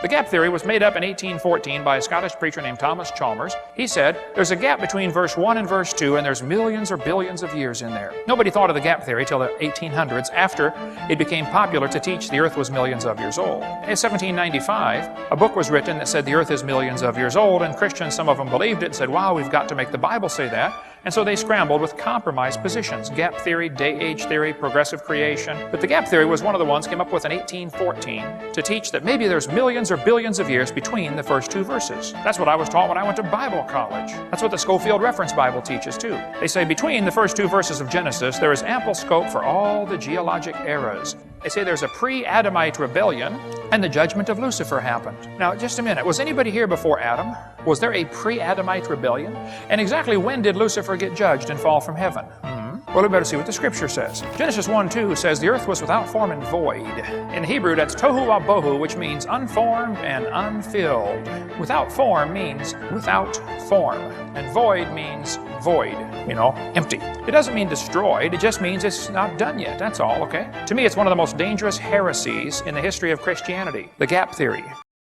The gap theory was made up in 1814 by a Scottish preacher named Thomas Chalmers. He said, there's a gap between verse 1 and verse 2, and there's millions or billions of years in there. Nobody thought of the gap theory till the 1800s, after it became popular to teach the earth was millions of years old. In 1795, a book was written that said the earth is millions of years old, and Christians, some of them believed it and said, wow, we've got to make the Bible say that. And so they scrambled with compromised positions. Gap theory, day-age theory, progressive creation. But the gap theory was one of the ones came up with in 1814 to teach that maybe there's millions or billions of years between the first two verses. That's what I was taught when I went to Bible college. That's what the Schofield Reference Bible teaches too. They say between the first two verses of Genesis, there is ample scope for all the geologic eras. They say there's a pre-Adamite rebellion and the judgment of Lucifer happened. Now, just a minute. Was anybody here before Adam? Was there a pre-Adamite rebellion? And exactly when did Lucifer get judged and fall from heaven? Well, we better see what the scripture says. Genesis 1:2 says the earth was without form and void. In Hebrew, that's tohu wabohu, which means unformed and unfilled. Without form means without form. And void means void, empty. It doesn't mean destroyed, it just means it's not done yet, that's all, okay? To me, it's one of the most dangerous heresies in the history of Christianity, the gap theory.